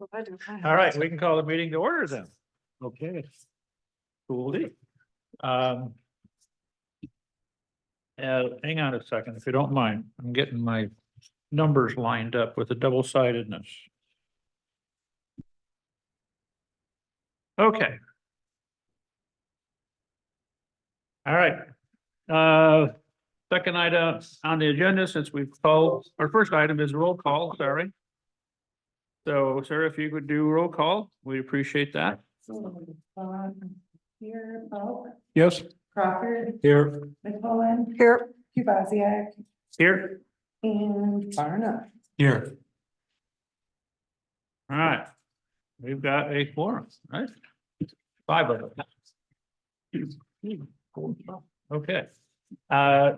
All right, we can call the meeting to order then. Okay. Cool. Hang on a second, if you don't mind. I'm getting my numbers lined up with the double-sidedness. Okay. All right. Second item on the agenda, since we've called, our first item is roll call, sorry. So, sir, if you could do roll call, we appreciate that. Here, Pope, Yes. Crawford, Here. McClellan. Here. Kubasiak Here. and Barna. Here. All right. We've got a quorum, right? 5 of them. Okay.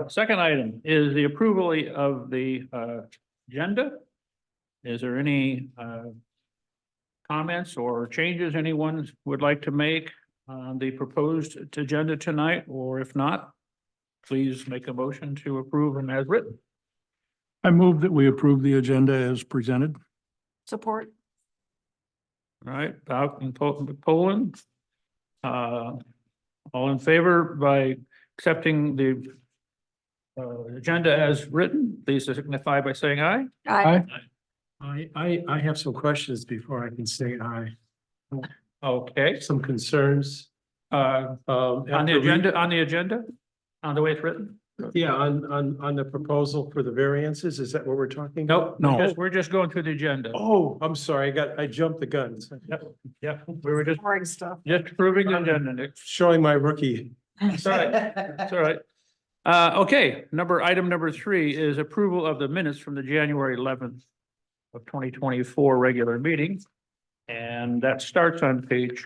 Second item is the approval of the agenda. Is there any comments or changes anyone would like to make on the proposed agenda tonight? Or if not, please make a motion to approve them as written. I move that we approve the agenda as presented. Support. All right, Bauk and Poland. All in favor by accepting the agenda as written, please signify by saying aye. Aye. I have some questions before I can say aye. Okay, Some concerns. on the agenda, on the way it's written? Yeah, on the proposal for the variances, is that what we're talking? about? Nope, No. we're just going through the agenda. Oh, I'm sorry, I jumped the guns. Yep, we were just Boring stuff. approving the agenda, Nick. Showing my rookie. It's all right, it's all right. Okay, item number 3 is approval of the minutes from the January 11th of 2024 regular meeting. And that starts on page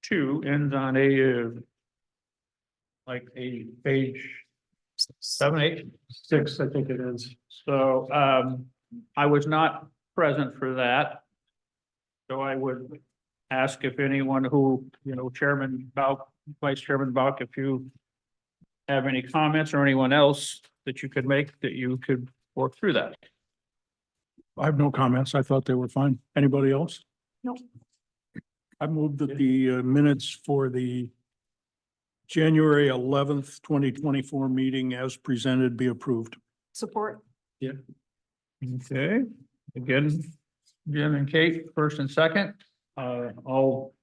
2, ends on like a page 7, 8. 6, I think it is. So, I was not present for that. So I would ask if anyone who, Chairman Bauk, Vice Chairman Bauk, if you have any comments or anyone else that you could make, that you could work through that. I have no comments. I thought they were fine. Anybody else? Nope. I moved that the minutes for the January 11th, 2024 meeting as presented be approved. Support. Okay, again, Jim and Kate, first and second. All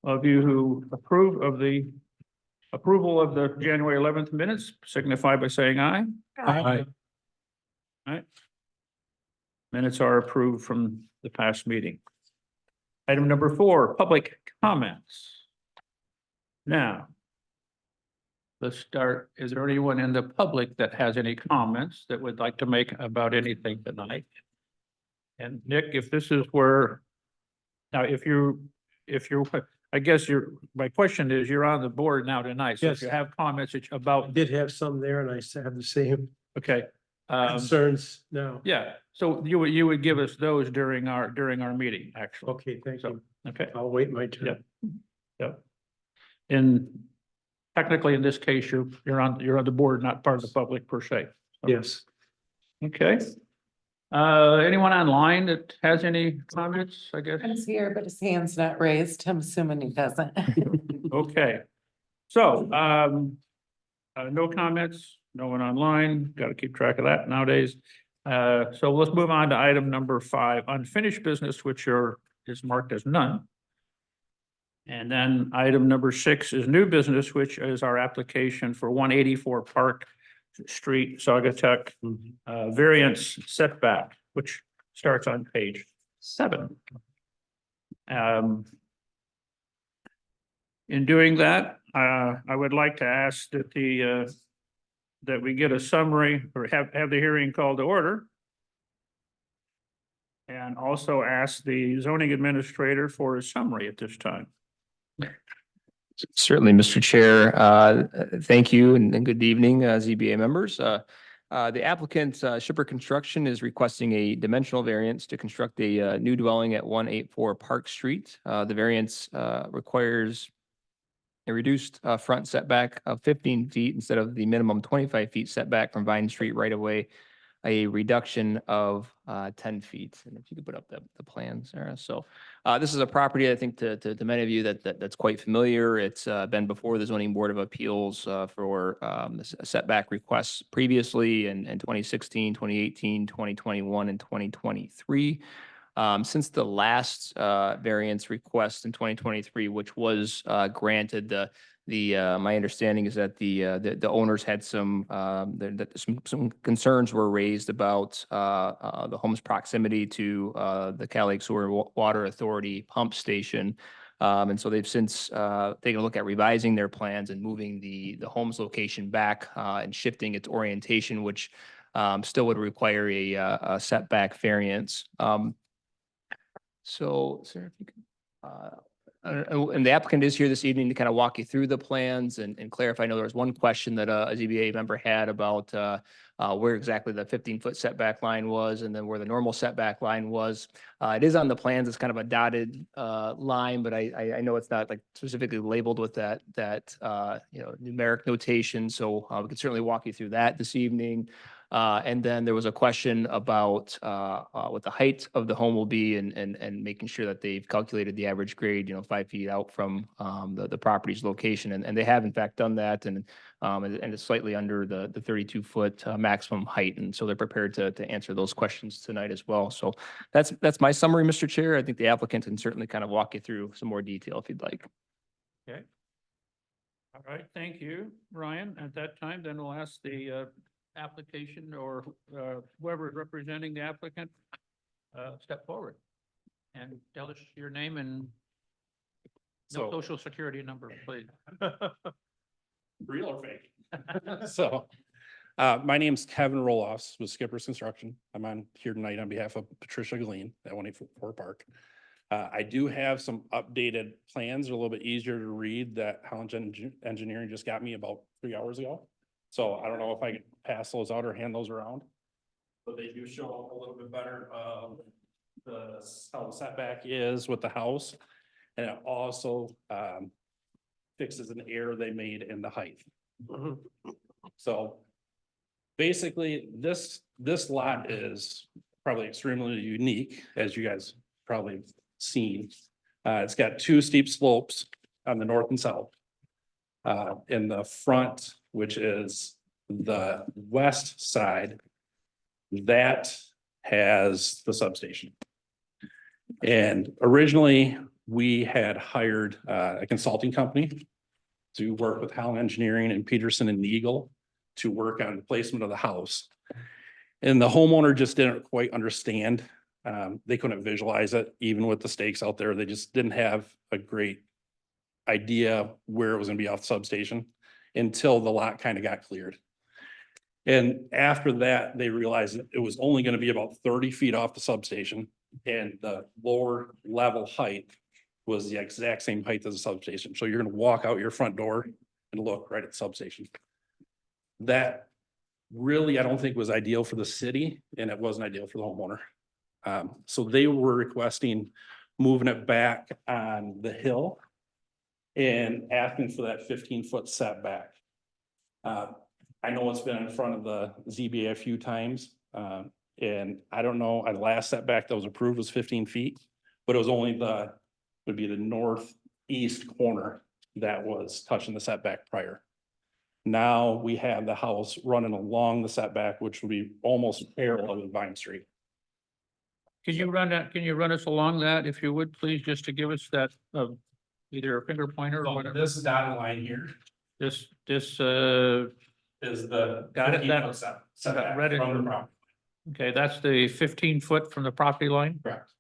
of you who approve of the approval of the January 11th minutes signify by saying aye. Aye. Minutes are approved from the past meeting. Item number 4, public comments. Now, let's start. Is there anyone in the public that has any comments that would like to make about anything tonight? And Nick, if this is where, now, if you're, I guess my question is, you're on the board now tonight. So if Yes. you have comments I about, did have some there and I have the same okay. concerns now. Yeah, so you would give us those during our meeting, actually. Okay, thank So, you. okay, I'll wait my turn. yep. And technically, in this case, you're on the board, not part of the public per se. Yes. Okay. Anyone online that has any comments, I guess? He's here, but his hand's not raised. I'm assuming he doesn't. Okay. So, no comments, no one online, got to keep track of that nowadays. So let's move on to item number 5, unfinished business, which is marked as none. And then item number 6 is new business, which is our application for 184 Park Street, Saugatuck, variance setback, which starts on page 7. In doing that, I would like to ask that that we get a summary or have the hearing called to order. And also ask the zoning administrator for a summary at this time. Certainly, Mr. Chair. Thank you and good evening, ZBA members. The applicant, Shipper Construction, is requesting a dimensional variance to construct a new dwelling at 184 Park Street. The variance requires a reduced front setback of 15 feet instead of the minimum 25 feet setback from Vine Street right away. a reduction of 10 feet. And if you could put up the plans, Sarah. So this is a property, I think, to many of you that's quite familiar. It's been before the Zoning Board of Appeals for setback requests previously in 2016, 2018, 2021, and 2023. Since the last variance request in 2023, which was granted, my understanding is that the owners had some concerns were raised about the home's proximity to the Cal Lake Sewer Water Authority pump station. And so they've since taken a look at revising their plans and moving the home's location back and shifting its orientation, which still would require a setback variance. So, Sarah, if you could, and the applicant is here this evening to kind of walk you through the plans and clarify. I know there was one question that a ZBA member had about where exactly the 15-foot setback line was and then where the normal setback line was. It is on the plans. It's kind of a dotted line, but I know it's not like specifically labeled with that numeric notation. So we could certainly walk you through that this evening. And then there was a question about what the height of the home will be and making sure that they've calculated the average grade, 5 feet out from the property's location. And they have in fact done that and it's slightly under the 32-foot maximum height. And so they're prepared to answer those questions tonight as well. So that's my summary, Mr. Chair. I think the applicant can certainly kind of walk you through some more detail if you'd like. Okay. All right, thank you, Ryan. At that time, then we'll ask the application or whoever is representing the applicant step forward and tell us your name and no social security number, please. Real or fake? So, my name's Kevin Roloffs with Skipper's Construction. I'm on here tonight on behalf of Patricia Glean at 184 Park. I do have some updated plans, they're a little bit easier to read that Holland Engineering just got me about 3 hours ago. So I don't know if I can pass those out or hand those around. But they do show a little bit better how the setback is with the house. And it also fixes an error they made in the height. So basically, this lot is probably extremely unique, as you guys probably have seen. It's got 2 steep slopes on the north and south. In the front, which is the west side, that has the substation. And originally, we had hired a consulting company to work with Holland Engineering and Peterson and Eagle to work on the placement of the house. And the homeowner just didn't quite understand. They couldn't visualize it, even with the stakes out there. They just didn't have a great idea where it was gonna be off the substation until the lot kind of got cleared. And after that, they realized that it was only gonna be about 30 feet off the substation, and the lower level height was the exact same height as the substation. So you're gonna walk out your front door and look right at the substation. That really, I don't think was ideal for the city, and it wasn't ideal for the homeowner. So they were requesting moving it back on the hill and asking for that 15-foot setback. I know it's been in front of the ZBA a few times, and I don't know, the last setback that was approved was 15 feet, but it was only would be the northeast corner that was touching the setback prior. Now we have the house running along the setback, which would be almost parallel with Vine Street. Can you run us along that, if you would, please, just to give us that, either a finger pointer or So whatever? this dotted line here This, is the. Got it, 15-foot setback read it. from the property. okay, that's the 15-foot from the property line? Correct.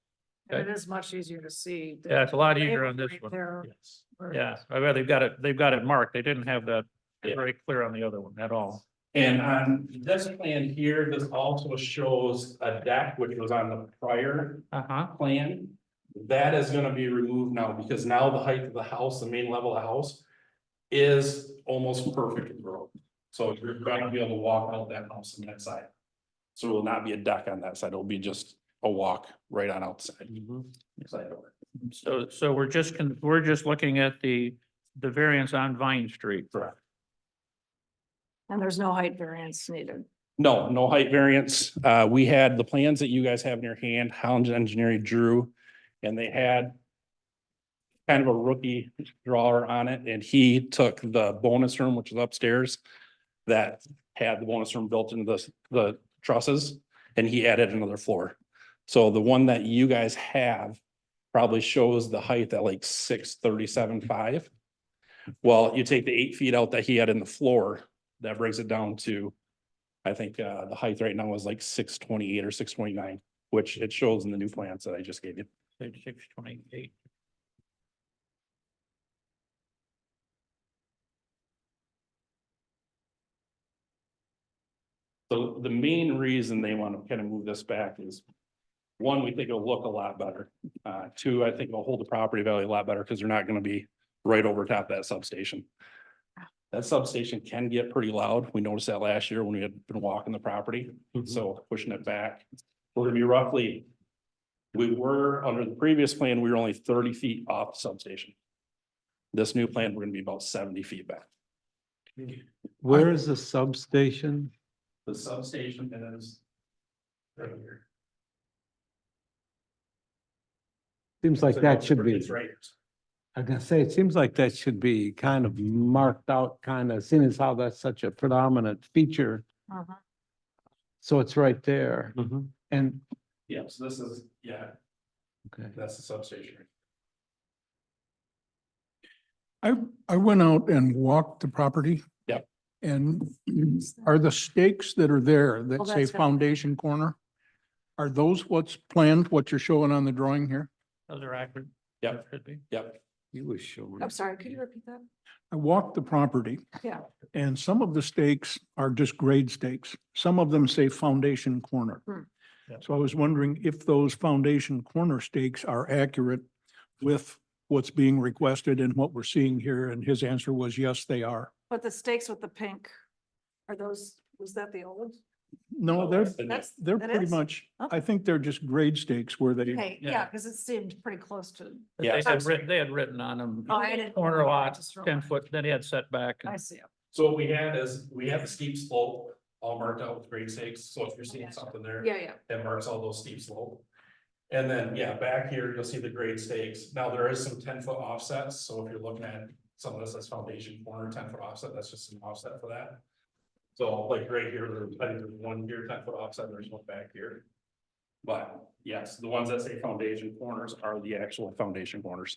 It is much easier to see. Yeah, it's a lot easier on this Right one. there. Yes. Yeah, I bet they've got it marked. They didn't have that Yeah. very clear on the other one at all. And on this plan here, this also shows a deck, which was on the prior Uh-huh, plan. That is gonna be removed now, because now the height of the house, the main level of the house, is almost perfect with road. So you're gonna be able to walk out that house on that side. So it will not be a deck on that side, it'll be just a walk right on outside. Side door. so we're just looking at the variance on Vine Street. Correct. And there's no height variance needed. No, no height variance. We had the plans that you guys have in your hand, Holland Engineering drew, and they had kind of a rookie drawer on it, and he took the bonus room, which is upstairs, that had the bonus room built into the trusses, and he added another floor. So the one that you guys have probably shows the height at like 637.5. Well, you take the 8 feet out that he had in the floor, that brings it down to, I think, the height right now is like 628 or 629, which it shows in the new plans that I just gave you. 628. So the main reason they want to kind of move this back is, one, we think it'll look a lot better. Two, I think it'll hold the property value a lot better because they're not going to be right over top that substation. That substation can get pretty loud. We noticed that last year when we had been walking the property. So pushing it back, we're gonna be roughly, we were under the previous plan, we were only 30 feet off the substation. This new plan, we're gonna be about 70 feet back. Where is the substation? The substation is right here. Seems like that should be, It's right here. I was gonna say, it seems like that should be kind of marked out, kind of, seeing as how that's such a predominant feature. Uh-huh. So it's right there. And, Yeah, so this is, yeah, okay, that's the substation. I went out and walked the property. Yep. And are the stakes that are there that Oh, say that's right. foundation corner? Are those what's planned, what you're showing on the drawing here? Those are accurate. Yep. Should be. Yep. he was showing. I'm sorry, could you repeat that? I walked the property Yeah. and some of the stakes are just grade stakes. Some of them say foundation corner. Hmm. Yeah. So I was wondering if those foundation corner stakes are accurate with what's being requested and what we're seeing here. And his answer was, yes, they are. But the stakes with the pink, are those, was that the old? No, they're, That's, they're that pretty is? much, Okay. I think they're just grade stakes where they, Okay, Yeah. yeah, because it seemed pretty close to, But Yeah. they had written on them, Oh, I didn't- corner lot, just wrote 10 mine. foot, then he had setback. I and- see. So what we had is, we have the steep slope all marked out with grade stakes, so if you're seeing Gotcha. something there. Yeah, yeah. It marks all those steep slope. And then, yeah, back here, you'll see the grade stakes. Now, there is some 10-foot offsets, so if you're looking at some of this as foundation corner, 10-foot offset, that's just an offset for that. So like right here, I think there's one here, 10-foot offset, there's one back here. But yes, the ones that say foundation corners are the actual foundation corners.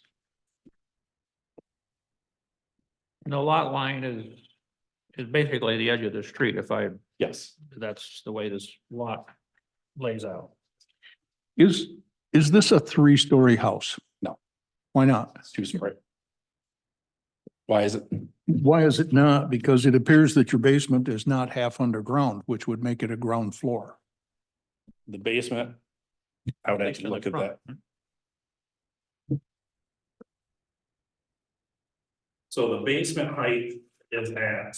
And the lot line is basically the edge of the street, if Yes. that's the way this lot lays out. is this a 3-story house? No. Why not? It's 2-story. Why is it? Why is it not? Because it appears that your basement is not half underground, which would make it a ground floor. The basement? I would Next actually to the look at front. that. So the basement height is at.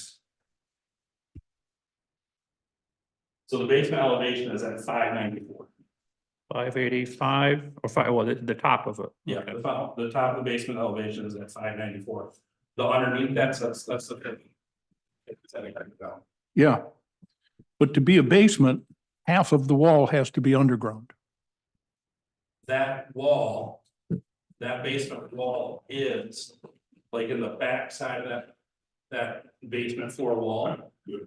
So the basement elevation is at 594. 585 or five, well, the top of it. Yeah, Okay. the top of the basement elevation is at 594. The underneath, that's the 50. It's at a kind of down. Yeah. But to be a basement, half of the wall has to be underground. That wall, that basement wall is like in the back side of that basement floor wall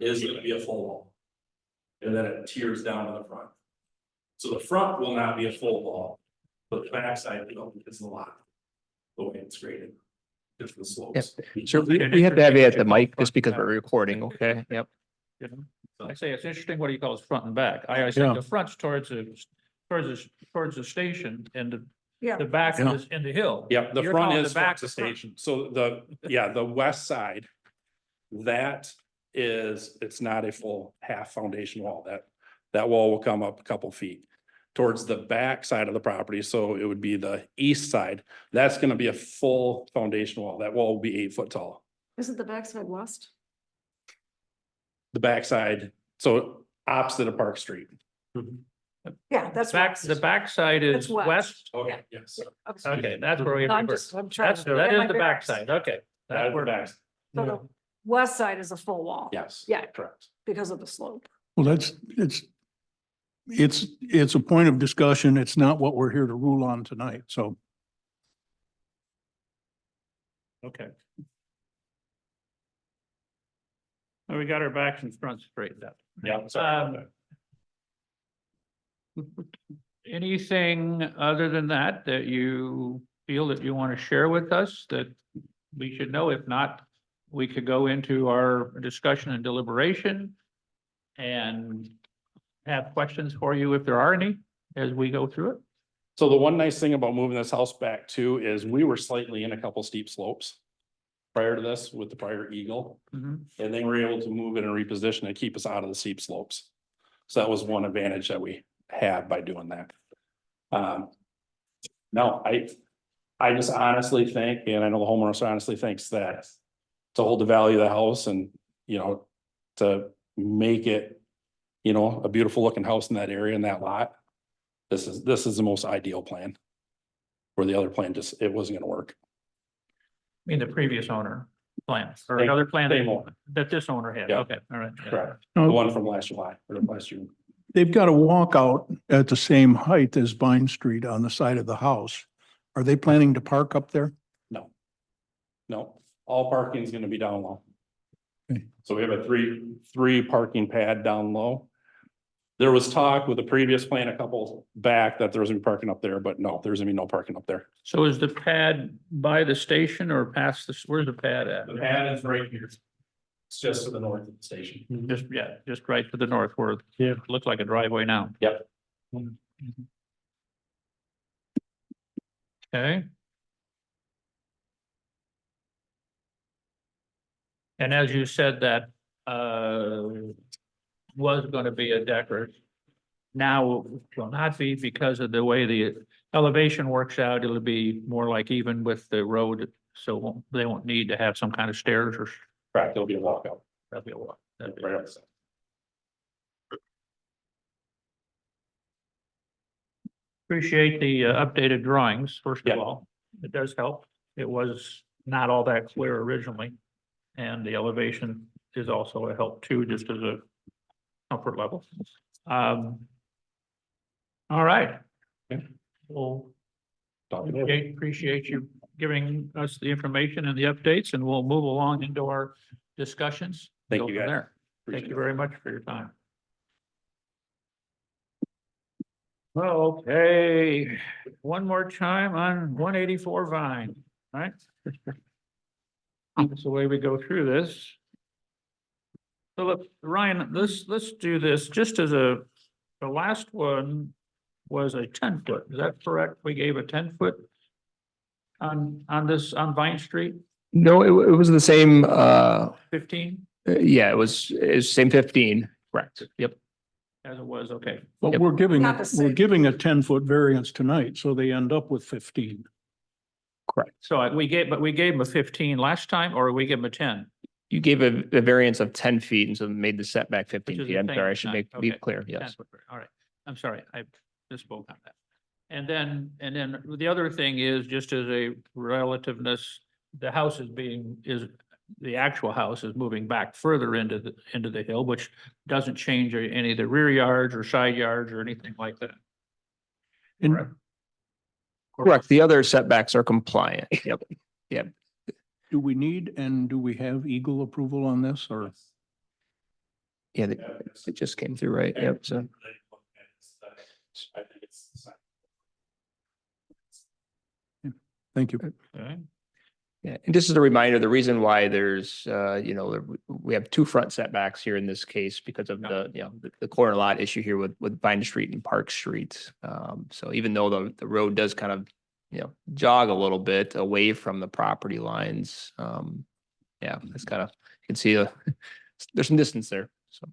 is gonna be a full wall. And then it tears down to the front. So the front will not be a full wall, but the back side, is a lot. The way it's graded. It's the slopes. Sure, we have to have you at the mic just because we're recording, okay? Yep. You know, I say it's interesting what he calls front and back. I always think Yeah. the front's towards the station and Yeah. the back Yeah. is in the hill. Yep, the You're front calling is the back the the front. station. So the west side. That is, it's not a full half foundation wall. That wall will come up a couple feet. Towards the back side of the property, so it would be the east side. That's gonna be a full foundation wall. That wall will be 8 foot tall. Isn't the backside west? The back side, so opposite of Park Street. Yeah, that's Back, west. the backside is That's west. west. Okay, yes. Okay, that's where we. No, I'm just, I'm trying That's, to. that get my is the bearings. backside, okay. That is That's the where, back. So the west side is a full wall. Yes. Yeah. Correct. Because of the slope. Well, it's a point of discussion. It's not what we're here to rule on tonight, so. Okay. Well, we got our backs and fronts straightened out. Yeah. Anything other than that you feel that you want to share with us that we should know? If not, we could go into our discussion and deliberation and have questions for you if there are any as we go through it. So the one nice thing about moving this house back too is we were slightly in a couple steep slopes prior to this with the prior Eagle, and they were able to move it and reposition and keep us out of the steep slopes. So that was one advantage that we had by doing that. No, I just honestly think, and I know the homeowner honestly thinks that to hold the value of the house and, you know, to make it, you know, a beautiful looking house in that area and that lot. This is the most ideal plan. Where the other plan just, it wasn't gonna work. I mean, the previous owner plan or Same- another plan same owner. that this owner had. Yeah. Okay, all right. yeah. Correct. The No, one from last July or last June. they've got a walkout at the same height as Vine Street on the side of the house. Are they planning to park up there? No. No, all parking is gonna be down low. Okay. So we have a three parking pad down low. There was talk with the previous plan a couple back that there was gonna be parking up there, but no, there's gonna be no parking up there. So is the pad by the station or past the, where's the pad at? The pad is right here. It's just to the north of the station. Just, yeah, just right to the north where Yeah. it looks like a driveway now. Yep. Okay. And as you said, that was gonna be a decker. Now will not be because of the way the elevation works out. It'll be more like even with the road. So they won't need to have some kind of stairs or Correct, there'll be a walkout. that'd be a lot. That'd be- Right up the side. Appreciate the updated drawings, first Yeah. of all. It does help. It was not all that clear originally. And the elevation is also a help too, just as a comfort level. All right. Okay. Well, Talk to you. appreciate you giving us the information and the updates, and we'll move along into our discussions. Thank Go you, from guys. there. Thank Appreciate you it. very much for your time. Okay, one more time on 184 Vine, right? That's the way we go through this. So look, Ryan, let's do this just as the last one was a 10-foot, is that correct? We gave a 10-foot on this, on Vine Street, No, it was the same, 15 yeah, it was same 15, correct, yep. as it was, okay. But Yep. we're giving, Not the we're same. giving a 10-foot variance tonight, so they end up with 15. Correct. So we gave him a 15 last time, or we gave him a 10? You gave a variance of 10 feet and so made the setback Which 15 is feet. the I'm same sorry, I as should nine. be Okay. clear, 10 yes. foot, all right, I'm sorry, I misspoke on that. And then the other thing is, just as a relativeness, the house the actual house is moving back further into the hill, which doesn't change any of the rear yards or side yards or anything like that. And Correct, the other setbacks are compliant, yep. do we need and do we have Eagle approval on this or? Yeah, it just came through, right, yep, so. I think it's the same. Thank you. Okay, Yeah, and just as a reminder, the reason why there's, we have two front setbacks here in this case because of the corner lot issue here with Vine Street and Park Street. So even though the road does kind of, jog a little bit away from the property lines, yeah, it's kind of, you can see there's some distance there, so.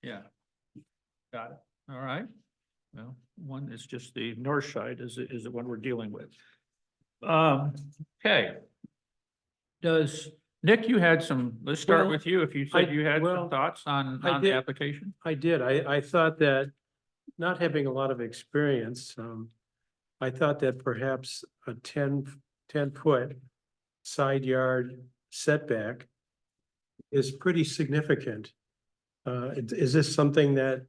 yeah. Got it, all right. Well, one is just the north side is the one we're dealing with. Okay. Nick, you had let's start Well, with you, if you said you had well, some thoughts on I the did. application? I did. I thought that, not having a lot of experience, I thought that perhaps a 10-foot side yard setback is pretty significant Is this something that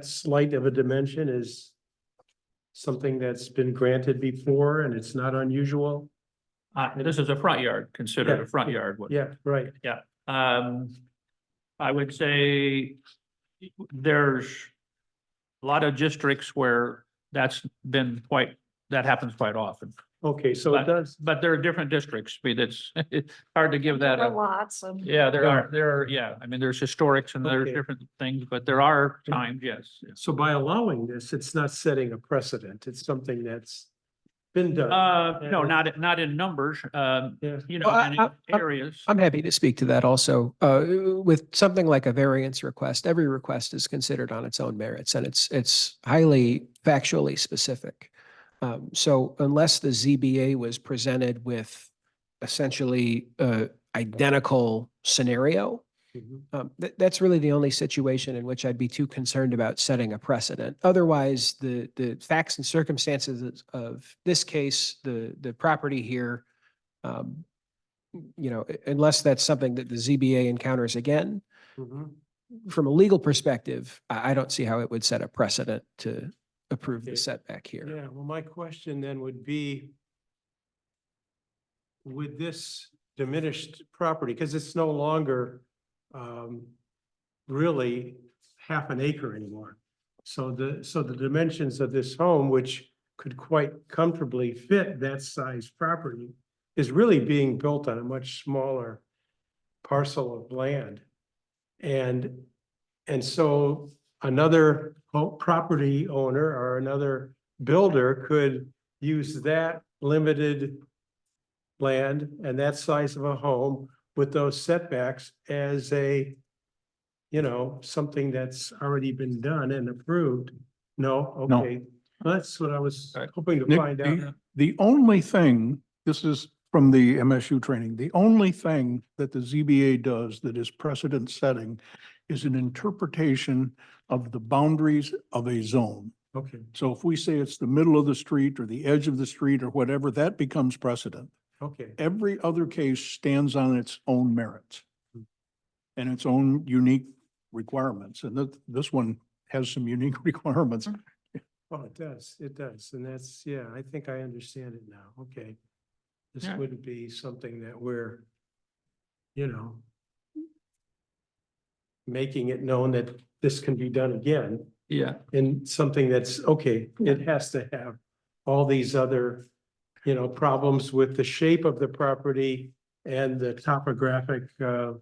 slight of a dimension is something that's been granted before and it's not unusual? This is a front yard, considered Yeah. a front yard. Yeah, right. I would say there's a lot of districts where that happens quite often. Okay, so it does. But there are different districts. I mean, it's hard to give that There are a, lots of. yeah, Yeah. yeah, I mean, there's historics and there's Okay. different things, but there are times, yes. So by allowing this, it's not setting a precedent. It's something that's been done. No, not in numbers, Yeah. you know, Well, in areas. I'm happy to speak to that also. With something like a variance request, every request is considered on its own merits and it's highly factually specific. So unless the ZBA was presented with essentially identical scenario, Mhm. that's really the only situation in which I'd be too concerned about setting a precedent. Otherwise, the facts and circumstances of this case, the property here, unless that's something that the ZBA encounters again, Mhm. from a legal perspective, I don't see how it would set a precedent to approve Okay. the setback here. Yeah, well, my question then would be, with this diminished property, because it's no longer really half an acre anymore. So the dimensions of this home, which could quite comfortably fit that size property, is really being built on a much smaller parcel of land. And so another property owner or another builder could use that limited land and that size of a home with those setbacks as a, something that's already been done and approved. No, No. okay, that's what I was Right. hoping to Nick, find out. the only thing, this is from the MSU training, the only thing that the ZBA does that is precedent setting is an interpretation of the boundaries of a zone. Okay, So if we say it's the middle of the street or the edge of the street or whatever, that becomes precedent. okay, Every other case stands on its own merits and its own unique requirements. And this one has some unique requirements. well, it does, and that's, yeah, I think I understand it now, okay. This Yeah. wouldn't be something that we're, making it known that this can be done again. Yeah. And something that's, okay, it has to have all these other, problems with the shape of the property and the topographic, Well,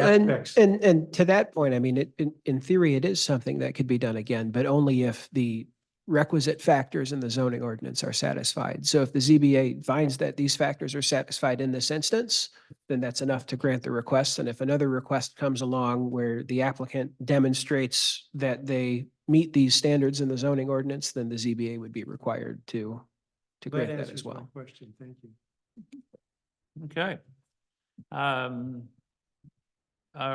aspects. and to that point, I mean, in theory, it is something that could be done again, but only if the requisite factors in the zoning ordinance are satisfied. So if the ZBA finds that these factors are satisfied in this instance, then that's enough to grant the request. And if another request comes along where the applicant demonstrates that they meet these standards in the zoning ordinance, then the ZBA would be required to that grant that answers as my well. question, thank you. Okay.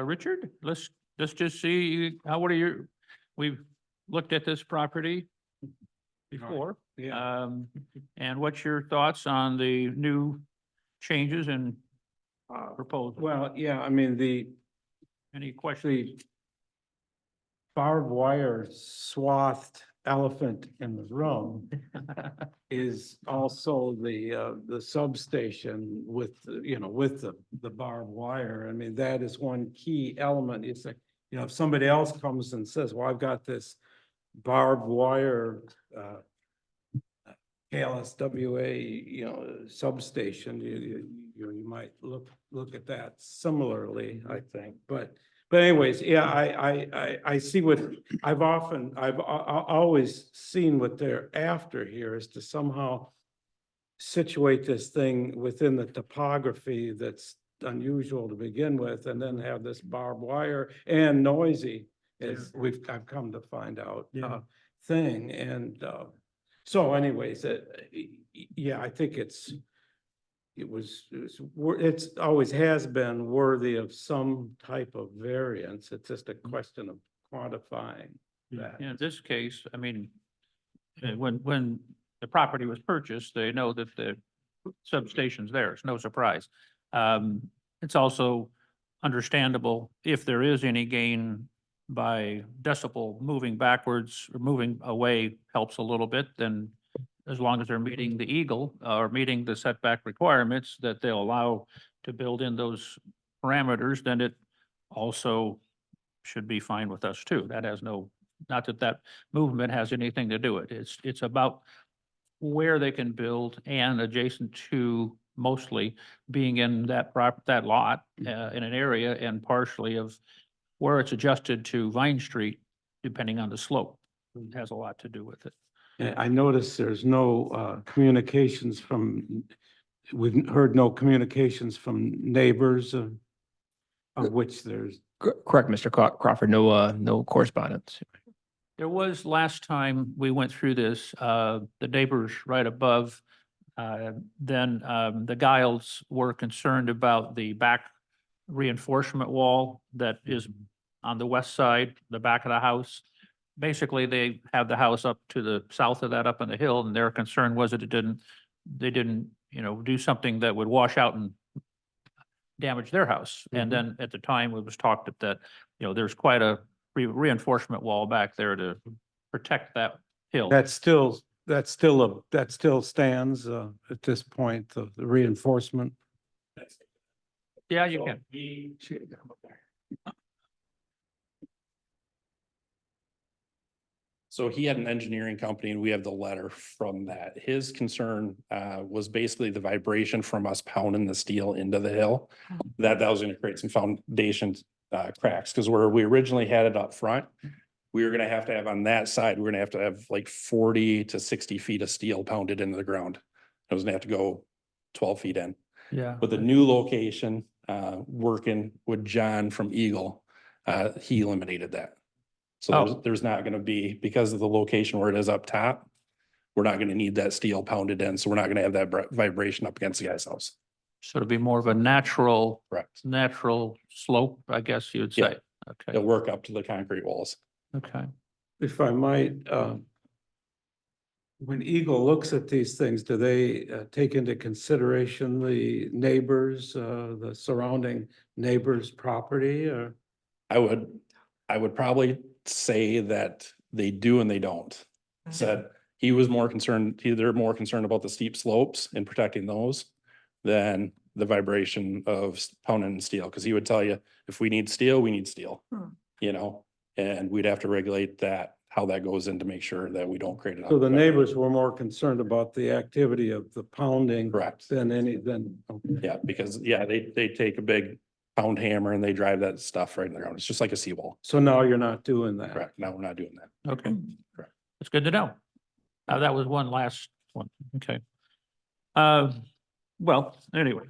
Richard, let's just see, what are your, we've looked at this property before. And what's your thoughts on the new changes and proposals? Well, yeah, I mean, Any questions? the barbed wire swathed elephant in the room is also the substation with, with the barbed wire. I mean, that is one key element. It's like, if somebody else comes and says, well, I've got this barbed wire KLSWA, substation, you might look at that similarly, I think, but anyways, yeah, I see what, I've always seen what they're after here is to somehow situate this thing within the topography that's unusual to begin with, and then have this barbed wire and noisy, as I've come to find out, Yeah. thing, and, so anyways, yeah, I think it's always has been worthy of some type of variance. It's just a question of quantifying that. In this case, I mean, when the property was purchased, they know that the substation's there. It's no surprise. It's also understandable if there is any gain by decibel moving backwards or moving away helps a little bit, then as long as they're meeting the eagle or meeting the setback requirements that they'll allow to build in those parameters, then it also should be fine with us too. That has no, not that that movement has anything to do with it. It's about where they can build and adjacent to mostly being in that that lot in an area and partially of where it's adjusted to Vine Street, depending on the slope. It has a lot to do with it. Yeah, I noticed there's no communications from, we've heard no communications from neighbors of which there's, Correct, Mr. Crawford, no correspondence. There was last time we went through this, the neighbors right above, then the Giles were concerned about the back reinforcement wall that is on the west side, the back of the house. Basically, they have the house up to the south of that, up on the hill, and their concern was that they didn't, do something that would wash out and damage their house. And then at the time, it was talked that, there's quite a reinforcement wall back there to protect that hill. that still stands at this point, the reinforcement. Yeah, you can. So he had an engineering company and we have the letter from that. His concern was basically the vibration from us pounding the steel into the hill. That was gonna create some foundation cracks, because where we originally had it up front, we were gonna have on that side, we're gonna have to have like 40 to 60 feet of steel pounded into the ground. It was gonna have to go 12 feet in. Yeah. But the new location, working with John from Eagle, he eliminated that. So Oh. there's not gonna be, because of the location where it is up top, we're not gonna need that steel pounded in, so we're not gonna have that vibration up against the guy's house. So it'd be more of a natural Correct. slope, I guess you would Yeah. say. Okay, It'll work up to the concrete walls. okay. If I might, when Eagle looks at these things, do they take into consideration the neighbors, the surrounding neighbors' property or? I would probably say that they do and they don't. Said he was more concerned, they're more concerned about the steep slopes and protecting those than the vibration of pounding steel, because he would tell you, if we need steel, we need steel. And we'd have to regulate that, how that goes in to make sure that we don't create. So the neighbors were more concerned about the activity of the pounding Correct. than okay. Yeah, because, they take a big pound hammer and they drive that stuff right in the ground. It's just like a seawall. So now you're not doing that. Correct. Now we're not doing that. Okay. Correct. That's good to know. That was one last one. Okay. Well, anyway,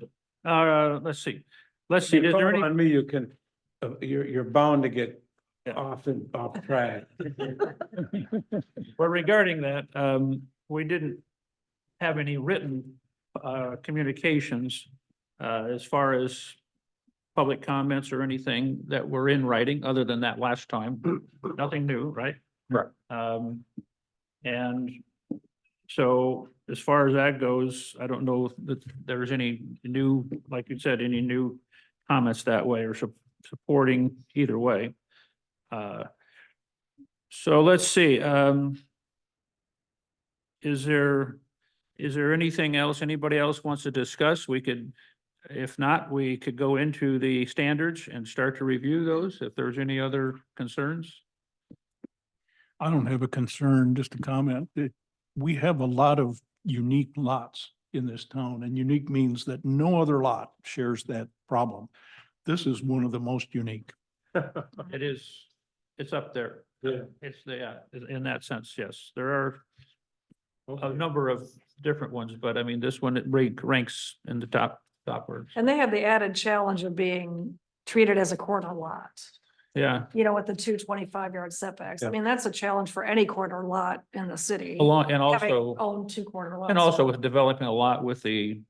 let's see. Is You there call any? on me, you can, you're bound to get Yeah. off track. Well, regarding that, we didn't have any written communications as far as public comments or anything that were in writing, other than that last time. Nothing new, right? Right. And so as far as that goes, I don't know that there's any new, like you said, any new comments that way or supporting either way. So let's see, is there anything else anybody else wants to discuss? We could, if not, we could go into the standards and start to review those if there's any other concerns. I don't have a concern, just a comment that we have a lot of unique lots in this town, and unique means that no other lot shares that problem. This is one of the most unique. It is, it's up there. Yeah. It's the, in that sense, yes. There are a number of different ones, but I mean, this one, it ranks in the top words. And they have the added challenge of being treated as a corner lot, Yeah, with the 225-yard setbacks. I Yeah. mean, that's a challenge for any corner lot in the city. along, and having also, owned 2 corner lots. and also with developing a lot with the,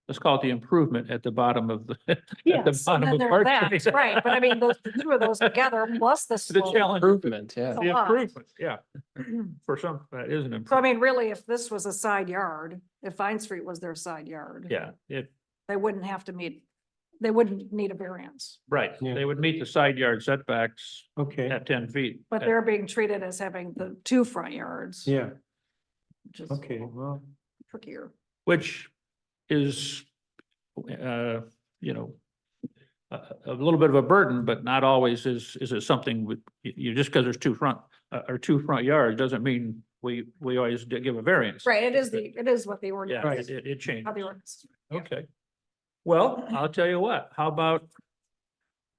let's call it the improvement at the bottom of the, at the Yes, and bottom then of there's Park that, Street. right, but I mean, the 2 of those together, plus the The slope. challenge, Improvement, yeah. a the lot. improvement, yeah, for some, that is an So I improvement. mean, really, if this was a side yard, if Vine Street was their side yard. Yeah, They wouldn't have to meet they wouldn't need a variance, Right, Yeah. they would meet the side yard setbacks Okay, at 10 feet. but they're being treated as having the two front yards. yeah, Which is okay, well, trickier. Which is, you know, a little bit of a burden, but not always is it something with, just because there's two front yards doesn't mean we always give a variance. Right, it is what the Yeah, ordinance. it changes. How the ordinance. Okay. Well, I'll tell you what, how about,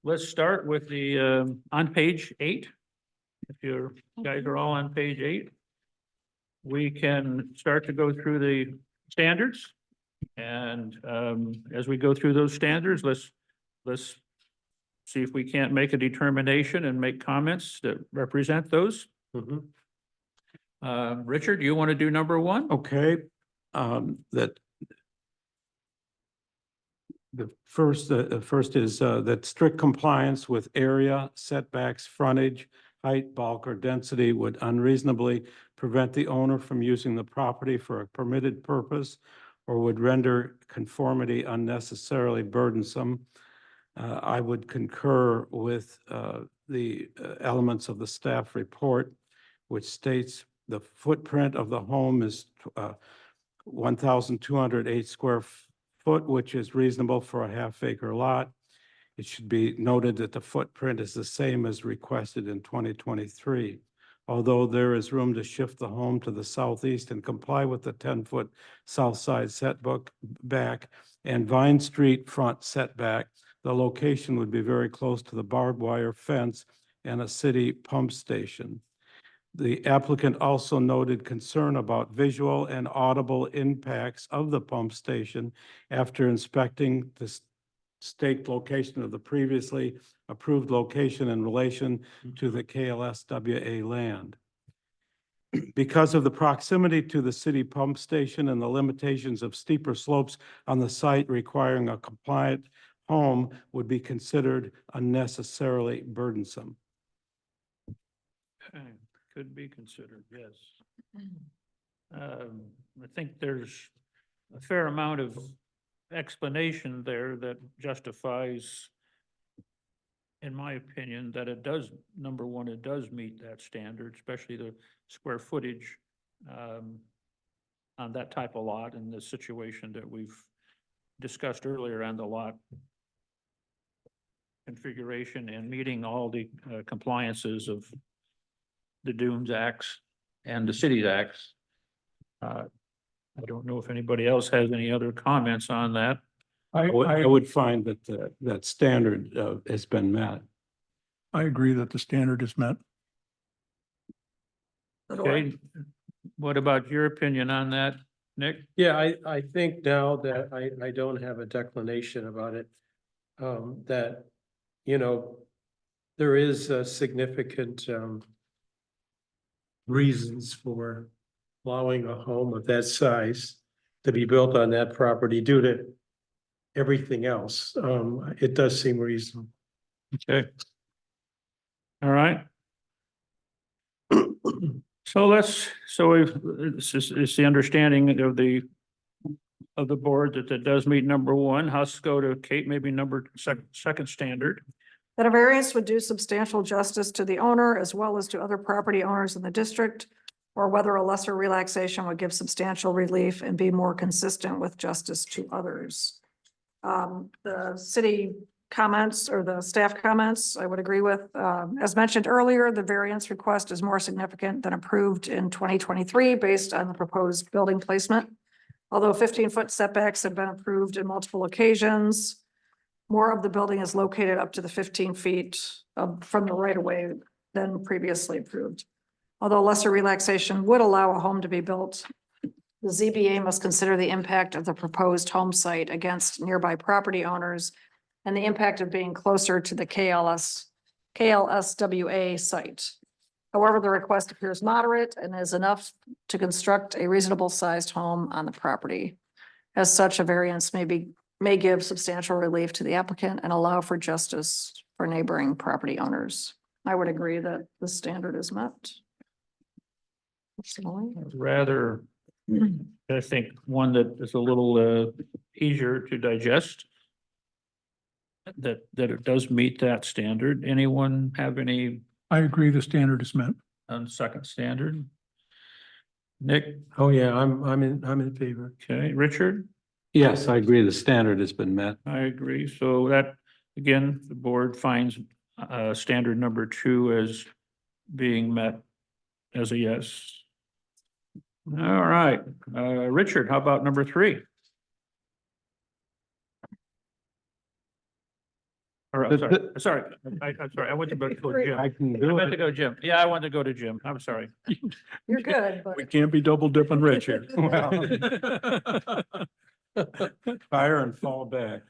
let's start with the, on page 8. If you guys are all on page 8, we can start to go through the standards. And, as we go through those standards, let's see if we can't make a determination and make comments that represent those. mhm. Richard, you want to do number 1? Okay, that the first is that strict compliance with area setbacks, frontage, height, bulk, or density would unreasonably prevent the owner from using the property for a permitted purpose or would render conformity unnecessarily burdensome. I would concur with the elements of the staff report, which states the footprint of the home is 1,208 square foot, which is reasonable for a half-acre lot. It should be noted that the footprint is the same as requested in 2023. Although there is room to shift the home to the southeast and comply with the 10-foot south side setback and Vine Street front setback, the location would be very close to the barbed wire fence and a city pump station. The applicant also noted concern about visual and audible impacts of the pump station after inspecting the staked location of the previously approved location in relation to the KLSWA land. Because of the proximity to the city pump station and the limitations of steeper slopes on the site requiring a compliant home would be considered unnecessarily burdensome. Okay, could be considered, yes. I think there's a fair amount of explanation there that justifies, in my opinion, that it does, number one, it does meet that standard, especially the square footage on that type of lot and the situation that we've discussed earlier on the lot configuration and meeting all the compliances of the Dunes Acts and the city's acts. I don't know if anybody else has any other comments on that. I would find that that standard has been met. I agree that the standard is met. Okay, what about your opinion on that, Nick? Yeah, I think now that I don't have a declination about it, that, you know, there is a significant, reasons for allowing a home of that size to be built on that property due to everything else. It does seem reasonable. Okay. All right. So it's the understanding of the board that it does meet number 1. Let's go to Kate, maybe second standard. That a variance would do substantial justice to the owner as well as to other property owners in the district, or whether a lesser relaxation would give substantial relief and be more consistent with justice to others. The city comments or the staff comments, I would agree with. As mentioned earlier, the variance request is more significant than approved in 2023 based on the proposed building placement. Although 15-foot setbacks have been approved in multiple occasions, more of the building is located up to the 15 feet from the right of way than previously approved. Although lesser relaxation would allow a home to be built, the ZBA must consider the impact of the proposed home site against nearby property owners and the impact of being closer to the KLSWA site. However, the request appears moderate and is enough to construct a reasonable sized home on the property. As such, a variance may give substantial relief to the applicant and allow for justice for neighboring property owners. I would agree that the standard is met. Personally. Rather, I think one that is a little easier to digest. that it does meet that standard. Anyone have any I agree the standard is met. on second standard? Nick, Oh, yeah, I'm in favor. okay, Richard? Yes, I agree. The standard has been met. I agree. So that, again, the board finds standard number 2 as being met as a yes. All right, Richard, how about number 3? Or, I'm sorry, I'm sorry, I went to go to Jim. I can I do meant to it. go Jim. Yeah, I wanted to go to Jim. I'm sorry. You're good, but. We can't be double dipping Rich here. Fire and fall back.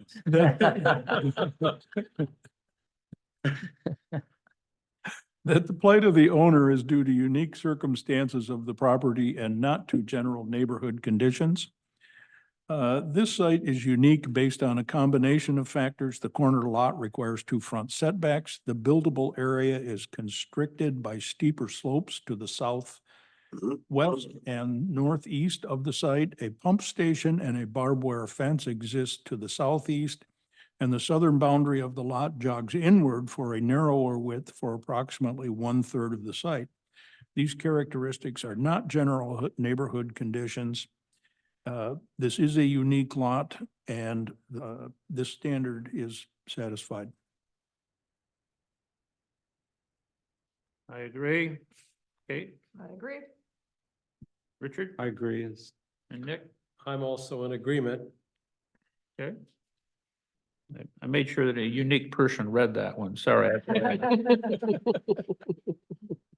That the plight of the owner is due to unique circumstances of the property and not to general neighborhood conditions. This site is unique based on a combination of factors. The corner lot requires 2 front setbacks. The buildable area is constricted by steeper slopes to the south, west, and northeast of the site. A pump station and a barbed wire fence exist to the southeast, and the southern boundary of the lot jogs inward for a narrower width for approximately 1/3 of the site. These characteristics are not general neighborhood conditions. This is a unique lot, and this standard is satisfied. I agree. Kate, I agree. Richard, I agree. and Nick? I'm also in agreement. Okay. I made sure that a unique person read that one. Sorry.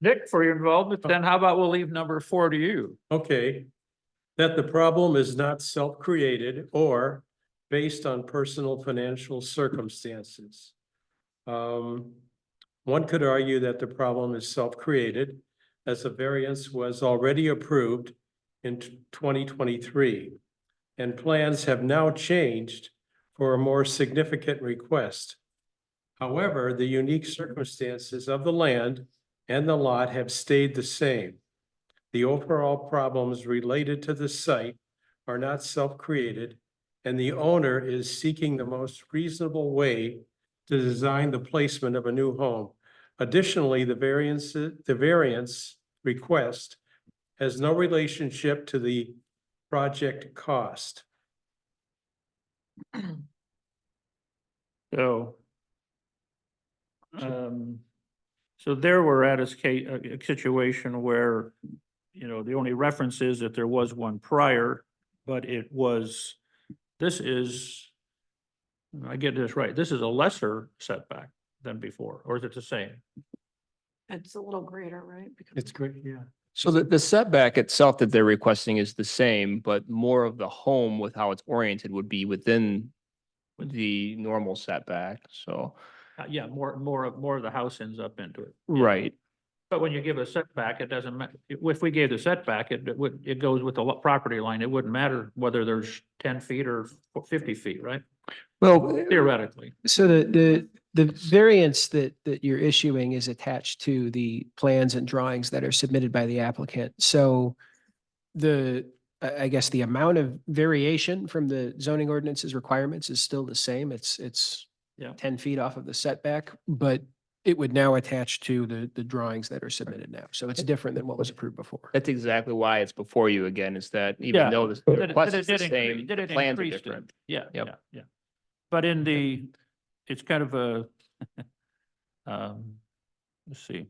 Nick, for your involvement, then how about we'll leave number 4 to you? Okay. That the problem is not self-created or based on personal financial circumstances. One could argue that the problem is self-created, as the variance was already approved in 2023, and plans have now changed for a more significant request. However, the unique circumstances of the land and the lot have stayed the same. The overall problems related to the site are not self-created, and the owner is seeking the most reasonable way to design the placement of a new home. Additionally, the variance request has no relationship to the project cost. So. So there we're at a situation where, the only reference is that there was one prior, but it was, this is, I get this right, this is a lesser setback than before, or is it the same? It's a little greater, right? Because It's great, yeah. So the setback itself that they're requesting is the same, but more of the home with how it's oriented would be within the normal setback, so, Yeah, more of the house ends up into it. Yeah. right. But when you give a setback, it doesn't matter. If we gave the setback, it goes with the property line. It wouldn't matter whether there's 10 feet or 50 feet, right? Well, Theoretically. So the variance that you're issuing is attached to the plans and drawings that are submitted by the applicant. So I guess the amount of variation from the zoning ordinance's requirements is still the same. It's Yeah. 10 feet off of the setback, but it would now attach to the drawings that are submitted now. So it's different than what was approved before. that's exactly why it's before you again, is that Yeah. even though the That it- request that is it the did same, increase- that it plans are increased it. different. Yeah, Yep. yeah. But it's kind of a, let's see.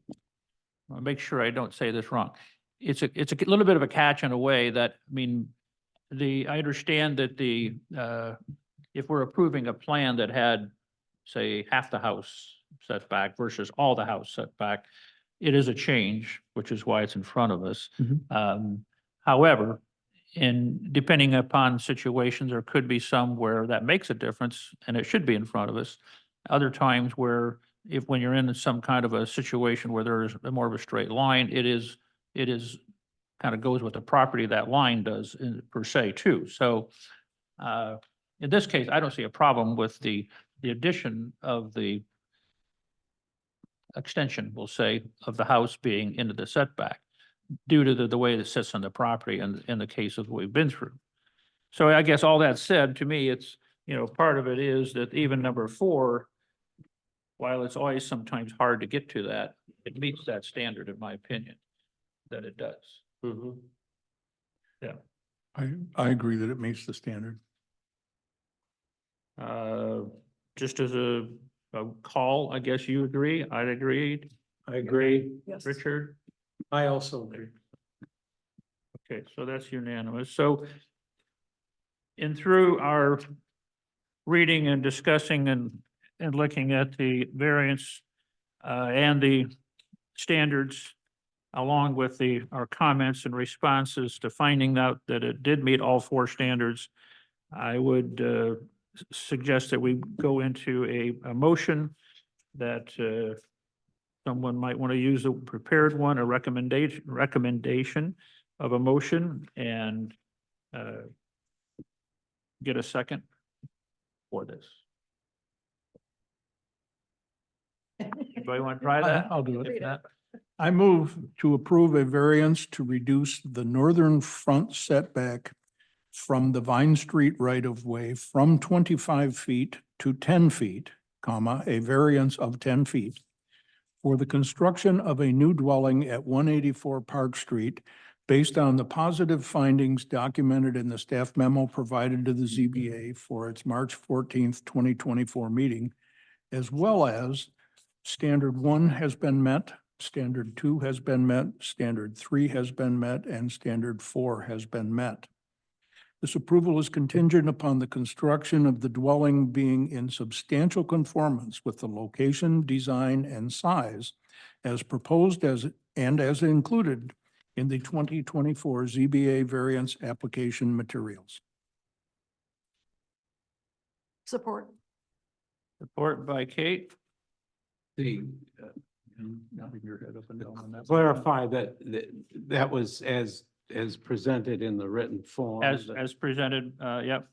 I'll make sure I don't say this wrong. It's a little bit of a catch in a way that, I understand that if we're approving a plan that had, say, half the house setback versus all the house setback, it is a change, which is why it's in front of us. However, depending upon situations, there could be some where that makes a difference and it should be in front of us. Other times where when you're in some kind of a situation where there's more of a straight line, it is kind of goes with the property that line does per se too. So in this case, I don't see a problem with the addition of the extension, we'll say, of the house being into the setback due to the way it sits on the property and in the case of what we've been through. So I guess all that said, to me, you know, part of it is that even number 4, while it's always sometimes hard to get to that, it meets that standard, in my opinion, that it does. Mhm. I agree that it meets the standard. Just as a call, I guess you agree, I'd agree, I agree. Yes. Richard? I also agree. Okay, so that's unanimous. So in through our reading and discussing and looking at the variance and the standards, along with our comments and responses to finding out that it did meet all 4 standards, I would suggest that we go into a motion that someone might want to use a prepared one, a recommendation of a motion, and get a second for this. Anybody want to try that? I'll do it. If not, I move to approve a variance to reduce the northern front setback from the Vine Street right-of-way from 25 feet to 10 feet, comma, a variance of 10 feet for the construction of a new dwelling at 184 Park Street based on the positive findings documented in the staff memo provided to the ZBA for its March 14th, 2024 meeting, as well as standard 1 has been met, standard 2 has been met, standard 3 has been met, and standard 4 has been met. This approval is contingent upon the construction of the dwelling being in substantial conformance with the location, design, and size as proposed as included in the 2024 ZBA variance application materials. Support. Support by Kate. The, Nodding your head up and down on that. clarify that was as presented in the written form. As presented, yep.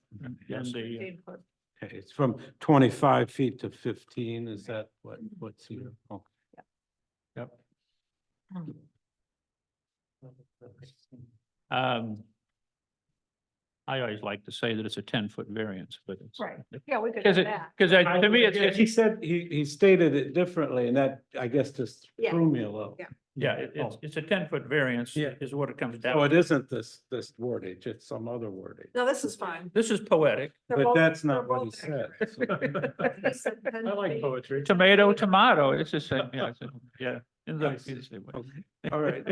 Yes. And the, 15 foot. Okay, it's from 25 feet to 15, is that what's here? Oh, yep. Hmm. I always like to say that it's a 10-foot variance, but it's. Right. Yeah, we could Because do it, that. because to me, it's, He said, he stated it differently, and that, I guess, just Yeah. threw me a little. Yeah. yeah, it's a 10-foot variance Yeah. is what it comes So down. it isn't this wordage, it's some other wordage. No, this is fine. This is poetic. They're But both- that's they're not what he both said. accurate. He said 10 feet. poetry. Tomato, tomato, it's the same, yeah, yeah. In the- I see. All right,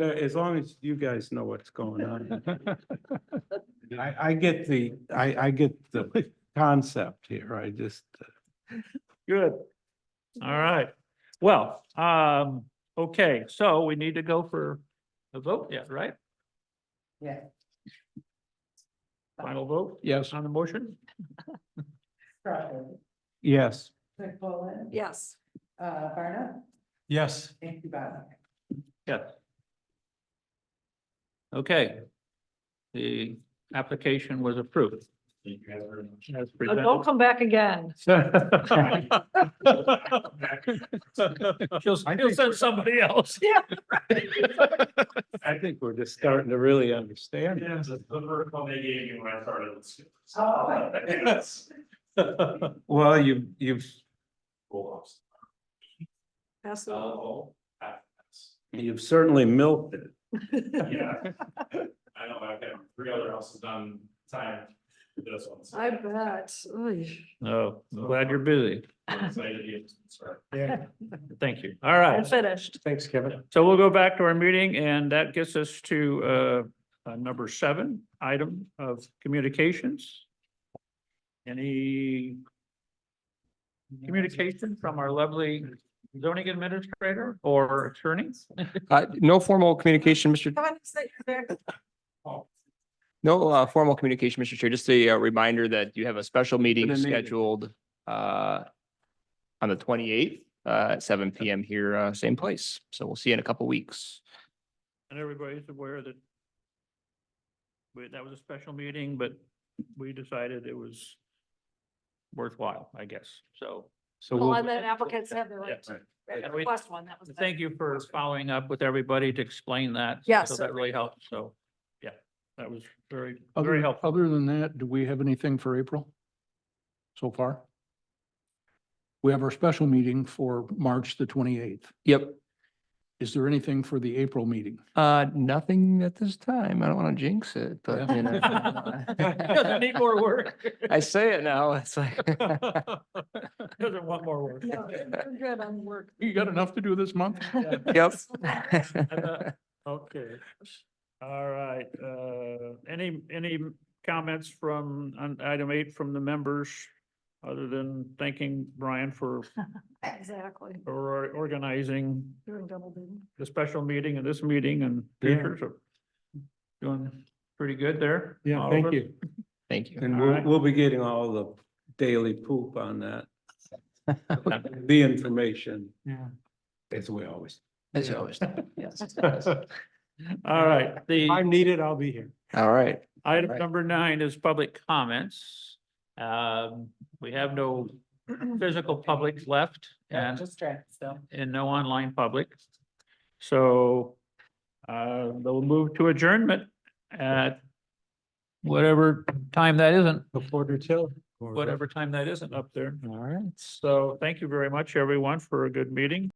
as long as you guys know what's going on. I get the concept here, I just. Good. All right. Well, okay, so we need to go for a vote yet, right? Yeah. Final vote Yes. on the motion? Crawford, Yes. McFollin, Yes. Barna, Yes. and Kubala. Yes. Okay. The application was approved. As Don't presented. come back again. She'll send somebody else. Yeah. I think we're just starting to really understand. it. The vertical they gave me when I started. Well, you've Pass it Uh, on. you've certainly milked it. Yeah. I know, I've got 3 other houses done time for this one. so I bet. Oy. No, I'm glad you're busy. I'm excited to get started. Yeah. Thank you. All right. I'm finished. Thanks, Kevin. So we'll go back to our meeting, and that gets us to number 7, item of communications. Any communication from our lovely zoning administrator or attorney? No formal communication, Mr. Kevin, is that your back? No formal communication, Mr. Chair. Just a reminder that you have a special meeting Been a meeting. scheduled on the 28th at 7 PM here, same place. So we'll see you in a couple weeks. And everybody's aware that that was a special meeting, but we decided it was worthwhile, I guess. So So Well, we'll, and then applicants have the right to And we- request one. That was. thank you for following up with everybody to explain that. Yes. So that really helped. So, yeah, that was very Other helpful. other than that, do we have anything for April? so far. We have our special meeting for March the 28th. Yep. Is there anything for the April meeting? Nothing at this time. I don't want to jinx it, but you know. Doesn't need more work. I say it now, it's like. Doesn't want more work. No, we're good on work. You got enough to do this month? Yep. Okay. All right, any comments from, on item 8 from the members? Other than thanking Brian for Exactly. organizing Doing double duty. the special meeting and this meeting and future, so doing pretty good there. Yeah, all of thank us. you. Thank you. And All right. we'll be getting all the daily poop on that. The information. Yeah. As we always. As always, yes. All right, If the I'm needed, I'll be here. All right. item right. number 9 is public comments. We have no physical public left and Just try, so. no online public. So they'll move to adjournment at whatever time that isn't, Before the till. whatever time that isn't up there. All right. So thank you very much, everyone, for a good meeting.